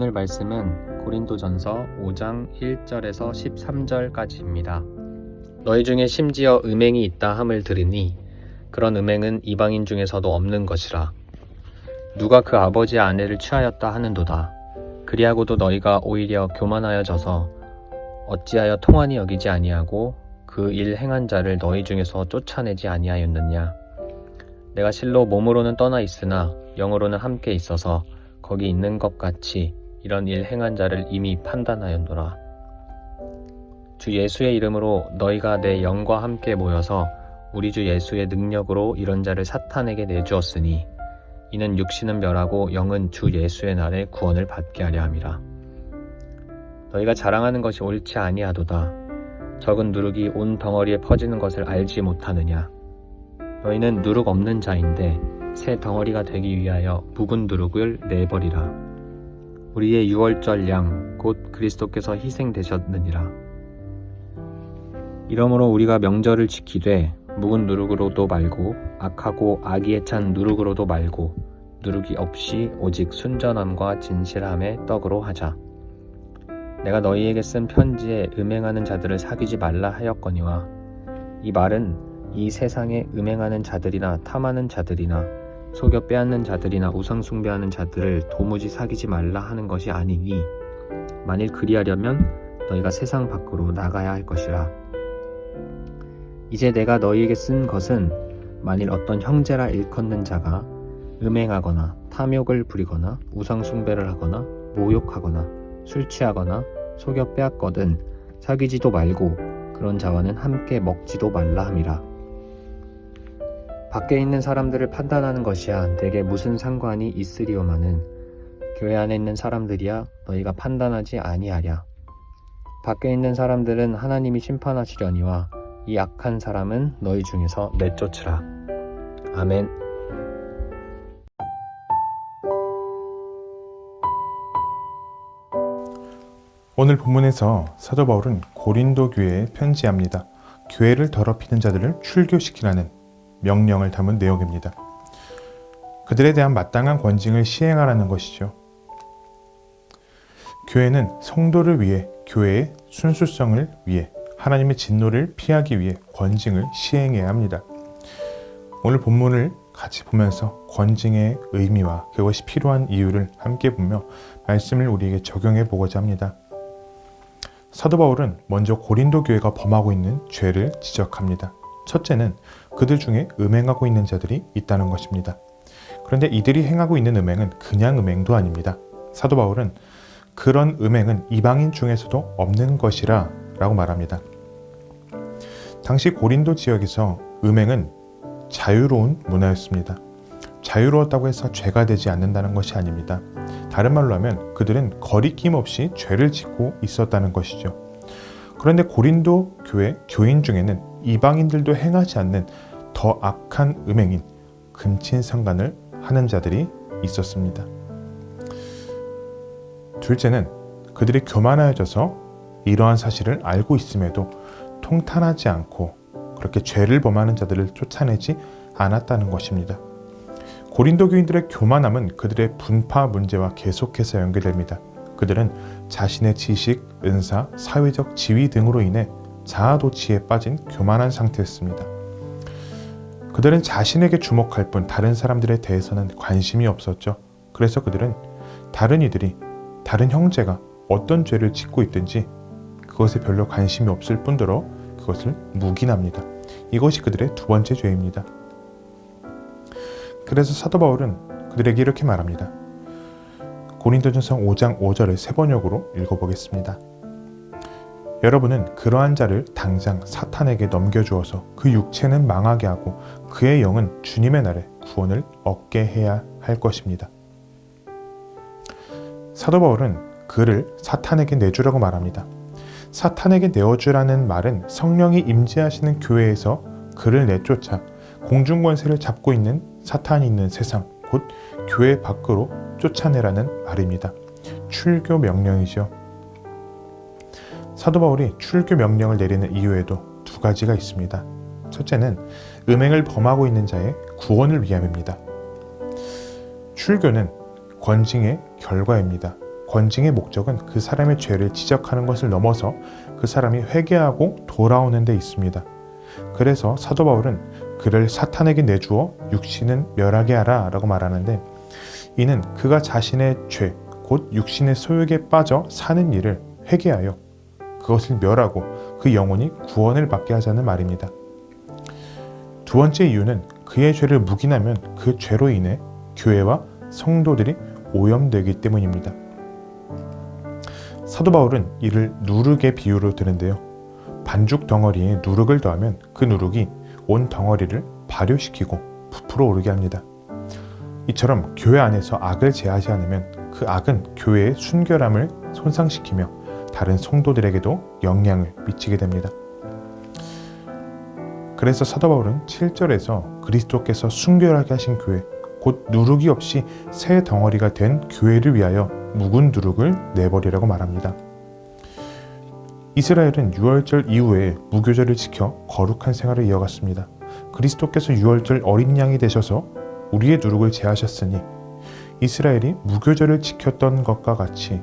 오늘 말씀은 고린도전서 5장 1절에서 13절까지입니다. 너희 중에 심지어 음행이 있다 함을 들으니 그런 음행은 이방인 중에서도 없는 것이라. 누가 그 아버지의 아내를 취하였다 하는도다. 그리하고도 너희가 오히려 교만하여져서 어찌하여 통한이 여기지 아니하고 그 일 행한 자를 너희 중에서 쫓아내지 아니하였느냐. 내가 실로 몸으로는 떠나 있으나 영으로는 함께 있어서 거기 있는 것 같이 이런 일 행한 자를 이미 판단하였노라. 주 예수의 이름으로 너희가 내 영과 함께 모여서 우리 주 예수의 능력으로 이런 자를 사탄에게 내주었으니 이는 육신은 멸하고 영은 주 예수의 날에 구원을 받게 하려 함이라. 너희가 자랑하는 것이 옳지 아니하도다. 적은 누룩이 온 덩어리에 퍼지는 것을 알지 못하느냐. 너희는 누룩 없는 자인데 새 덩어리가 되기 위하여 묵은 누룩을 내버리라. 우리의 유월절 양 곧 그리스도께서 희생되셨느니라. 이러므로 우리가 명절을 지키되 묵은 누룩으로도 말고 악하고 악의에 찬 누룩으로도 말고 누룩이 없이 오직 순전함과 진실함의 떡으로 하자. 내가 너희에게 쓴 편지에 음행하는 자들을 사귀지 말라 하였거니와 이 말은 이 세상에 음행하는 자들이나 탐하는 자들이나 속여 빼앗는 자들이나 우상 숭배하는 자들을 도무지 사귀지 말라 하는 것이 아니니 만일 그리하려면 너희가 세상 밖으로 나가야 할 것이라. 이제 내가 너희에게 쓴 것은 만일 어떤 형제라 일컫는 자가 음행하거나 탐욕을 부리거나 우상 숭배를 하거나 모욕하거나 술 취하거나 속여 빼앗거든 사귀지도 말고 그런 자와는 함께 먹지도 말라 함이라. 밖에 있는 사람들을 판단하는 것이야 내게 무슨 상관이 있으리오마는 교회 안에 있는 사람들이야 너희가 판단하지 아니하랴. 밖에 있는 사람들은 하나님이 심판하시려니와 이 악한 사람은 너희 중에서 내쫓으라. 아멘. 오늘 본문에서 사도 바울은 고린도 교회에 편지합니다. 교회를 더럽히는 자들을 출교시키라는 명령을 담은 내용입니다. 그들에 대한 마땅한 권징을 시행하라는 것이죠. 교회는 성도를 위해, 교회의 순수성을 위해, 하나님의 진노를 피하기 위해 권징을 시행해야 합니다. 오늘 본문을 같이 보면서 권징의 의미와 그것이 필요한 이유를 함께 보며 말씀을 우리에게 적용해 보고자 합니다. 사도 바울은 먼저 고린도 교회가 범하고 있는 죄를 지적합니다. 첫째는 그들 중에 음행하고 있는 자들이 있다는 것입니다. 그런데 이들이 행하고 있는 음행은 그냥 음행도 아닙니다. 사도 바울은 그런 음행은 이방인 중에서도 없는 것이라 라고 말합니다. 당시 고린도 지역에서 음행은 자유로운 문화였습니다. 자유로웠다고 해서 죄가 되지 않는다는 것이 아닙니다. 다른 말로 하면 그들은 거리낌 없이 죄를 짓고 있었다는 것이죠. 그런데 고린도 교회 교인 중에는 이방인들도 행하지 않는 더 악한 음행인 금친상간을 하는 자들이 있었습니다. 둘째는 그들이 교만하여져서 이러한 사실을 알고 있음에도 통탄하지 않고 그렇게 죄를 범하는 자들을 쫓아내지 않았다는 것입니다. 고린도 교인들의 교만함은 그들의 분파 문제와 계속해서 연결됩니다. 그들은 자신의 지식, 은사, 사회적 지위 등으로 인해 자아도취에 빠진 교만한 상태였습니다. 그들은 자신에게 주목할 뿐 다른 사람들에 대해서는 관심이 없었죠. 그래서 그들은 다른 이들이, 다른 형제가 어떤 죄를 짓고 있든지 그것에 별로 관심이 없을 뿐더러 그것을 묵인합니다. 이것이 그들의 두 번째 죄입니다. 그래서 사도 바울은 그들에게 이렇게 말합니다. 고린도전서 5장 5절을 세 번역으로 읽어보겠습니다. 여러분은 그러한 자를 당장 사탄에게 넘겨주어서 그 육체는 망하게 하고 그의 영은 주님의 날에 구원을 얻게 해야 할 것입니다. 사도 바울은 그를 사탄에게 내주라고 말합니다. 사탄에게 내어주라는 말은 성령이 임재하시는 교회에서 그를 내쫓아 공중권세를 잡고 있는 사탄이 있는 세상, 곧 교회 밖으로 쫓아내라는 말입니다. 출교 명령이죠. 사도 바울이 출교 명령을 내리는 이유에도 두 가지가 있습니다. 첫째는 음행을 범하고 있는 자의 구원을 위함입니다. 출교는 권징의 결과입니다. 권징의 목적은 그 사람의 죄를 지적하는 것을 넘어서 그 사람이 회개하고 돌아오는 데 있습니다. 그래서 사도 바울은 그를 사탄에게 내주어 육신은 멸하게 하라 라고 말하는데, 이는 그가 자신의 죄, 곧 육신의 소욕에 빠져 사는 일을 회개하여 그것을 멸하고 그 영혼이 구원을 받게 하자는 말입니다. 두 번째 이유는 그의 죄를 묵인하면 그 죄로 인해 교회와 성도들이 오염되기 때문입니다. 사도 바울은 이를 누룩의 비유로 드는데요. 반죽 덩어리에 누룩을 더하면 그 누룩이 온 덩어리를 발효시키고 부풀어 오르게 합니다. 이처럼 교회 안에서 악을 제하지 않으면 그 악은 교회의 순결함을 손상시키며 다른 성도들에게도 영향을 미치게 됩니다. 그래서 사도 바울은 7절에서 그리스도께서 순결하게 하신 교회, 곧 누룩이 없이 새 덩어리가 된 교회를 위하여 묵은 누룩을 내버리라고 말합니다. 이스라엘은 유월절 이후에 무교절을 지켜 거룩한 생활을 이어갔습니다. 그리스도께서 유월절 어린 양이 되셔서 우리의 누룩을 제하셨으니 이스라엘이 무교절을 지켰던 것과 같이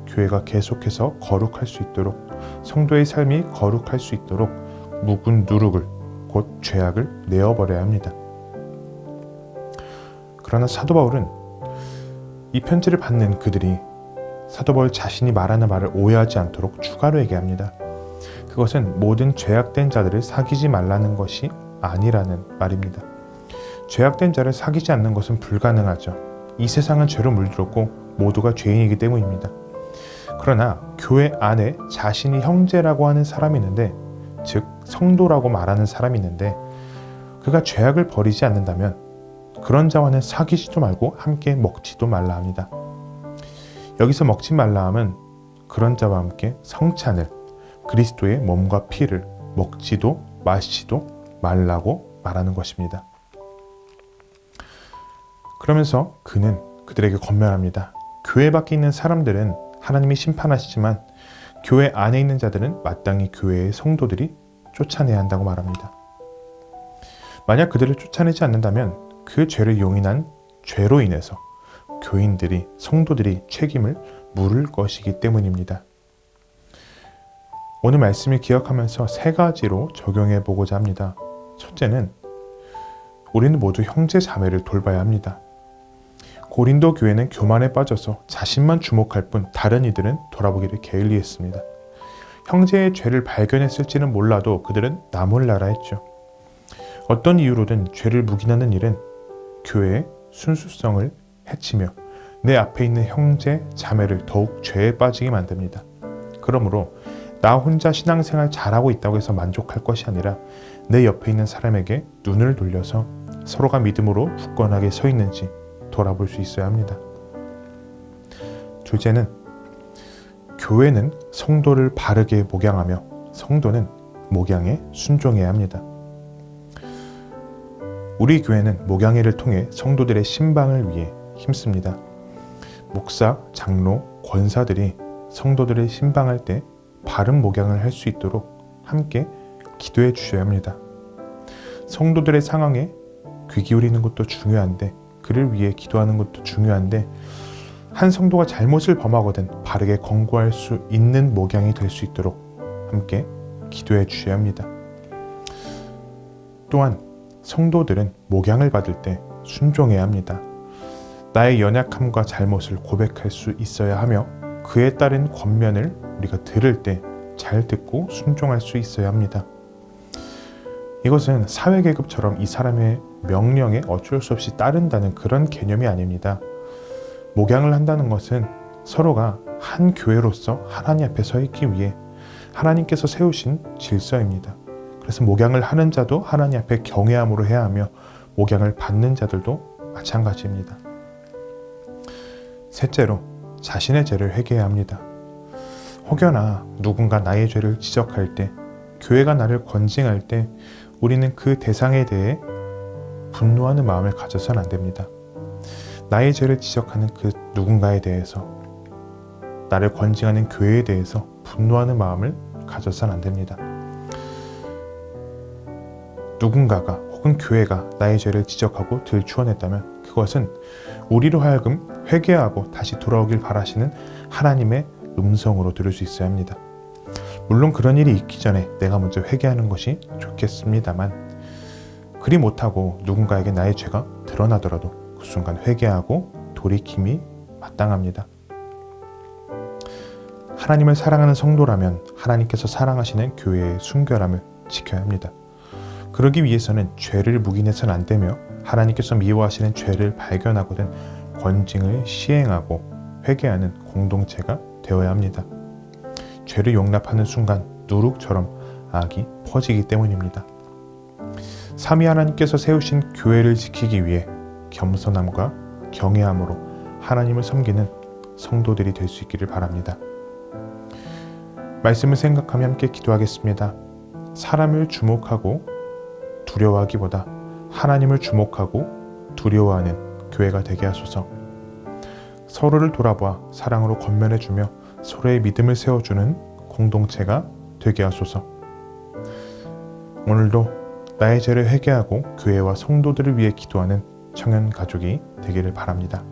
교회가 계속해서 거룩할 수 있도록, 성도의 삶이 거룩할 수 있도록 묵은 누룩을, 곧 죄악을 내어버려야 합니다. 그러나 사도 바울은 이 편지를 받는 그들이 사도 바울 자신이 말하는 말을 오해하지 않도록 추가로 얘기합니다. 그것은 모든 죄악된 자들을 사귀지 말라는 것이 아니라는 말입니다. 죄악된 자를 사귀지 않는 것은 불가능하죠. 이 세상은 죄로 물들었고 모두가 죄인이기 때문입니다. 그러나 교회 안에 자신이 형제라고 하는 사람이 있는데, 즉 성도라고 말하는 사람이 있는데, 그가 죄악을 버리지 않는다면 그런 자와는 사귀지도 말고 함께 먹지도 말라 합니다. 여기서 먹지 말라 함은 그런 자와 함께 성찬을, 그리스도의 몸과 피를 먹지도 마시지도 말라고 말하는 것입니다. 그러면서 그는 그들에게 권면합니다. 교회 밖에 있는 사람들은 하나님이 심판하시지만 교회 안에 있는 자들은 마땅히 교회의 성도들이 쫓아내야 한다고 말합니다. 만약 그들을 쫓아내지 않는다면 그 죄를 용인한 죄로 인해서 교인들이, 성도들이 책임을 물을 것이기 때문입니다. 오늘 말씀을 기억하면서 세 가지로 적용해 보고자 합니다. 첫째는 우리는 모두 형제 자매를 돌봐야 합니다. 고린도 교회는 교만에 빠져서 자신만 주목할 뿐 다른 이들은 돌아보기를 게을리했습니다. 형제의 죄를 발견했을지는 몰라도 그들은 나몰라라 했죠. 어떤 이유로든 죄를 묵인하는 일은 교회의 순수성을 해치며 내 앞에 있는 형제, 자매를 더욱 죄에 빠지게 만듭니다. 그러므로 나 혼자 신앙생활 잘하고 있다고 해서 만족할 것이 아니라 내 옆에 있는 사람에게 눈을 돌려서 서로가 믿음으로 굳건하게 서 있는지 돌아볼 수 있어야 합니다. 둘째는 교회는 성도를 바르게 목양하며 성도는 목양에 순종해야 합니다. 우리 교회는 목양회를 통해 성도들의 신방을 위해 힘씁니다. 목사, 장로, 권사들이 성도들의 신방할 때 바른 목양을 할 수 있도록 함께 기도해 주셔야 합니다. 성도들의 상황에 귀 기울이는 것도 중요한데, 그를 위해 기도하는 것도 중요한데, 한 성도가 잘못을 범하거든 바르게 권고할 수 있는 목양이 될 수 있도록 함께 기도해 주셔야 합니다. 또한 성도들은 목양을 받을 때 순종해야 합니다. 나의 연약함과 잘못을 고백할 수 있어야 하며 그에 따른 권면을 우리가 들을 때 잘 듣고 순종할 수 있어야 합니다. 이것은 사회계급처럼 이 사람의 명령에 어쩔 수 없이 따른다는 그런 개념이 아닙니다. 목양을 한다는 것은 서로가 한 교회로서 하나님 앞에 서 있기 위해 하나님께서 세우신 질서입니다. 그래서 목양을 하는 자도 하나님 앞에 경외함으로 해야 하며 목양을 받는 자들도 마찬가지입니다. 셋째로 자신의 죄를 회개해야 합니다. 혹여나 누군가 나의 죄를 지적할 때, 교회가 나를 권징할 때 우리는 그 대상에 대해 분노하는 마음을 가져서는 안 됩니다. 나의 죄를 지적하는 그 누군가에 대해서, 나를 권징하는 교회에 대해서 분노하는 마음을 가져서는 안 됩니다. 누군가가 혹은 교회가 나의 죄를 지적하고 들추어냈다면 그것은 우리로 하여금 회개하고 다시 돌아오길 바라시는 하나님의 음성으로 들을 수 있어야 합니다. 물론 그런 일이 있기 전에 내가 먼저 회개하는 것이 좋겠습니다만, 그리 못하고 누군가에게 나의 죄가 드러나더라도 그 순간 회개하고 돌이킴이 마땅합니다. 하나님을 사랑하는 성도라면 하나님께서 사랑하시는 교회의 순결함을 지켜야 합니다. 그러기 위해서는 죄를 묵인해서는 안 되며 하나님께서 미워하시는 죄를 발견하거든 권징을 시행하고 회개하는 공동체가 되어야 합니다. 죄를 용납하는 순간 누룩처럼 악이 퍼지기 때문입니다. 삼위 하나님께서 세우신 교회를 지키기 위해 겸손함과 경외함으로 하나님을 섬기는 성도들이 될 수 있기를 바랍니다. 말씀을 생각하며 함께 기도하겠습니다. 사람을 주목하고 두려워하기보다 하나님을 주목하고 두려워하는 교회가 되게 하소서. 서로를 돌아봐 사랑으로 권면해주며 서로의 믿음을 세워주는 공동체가 되게 하소서. 오늘도 나의 죄를 회개하고 교회와 성도들을 위해 기도하는 청년 가족이 되기를 바랍니다.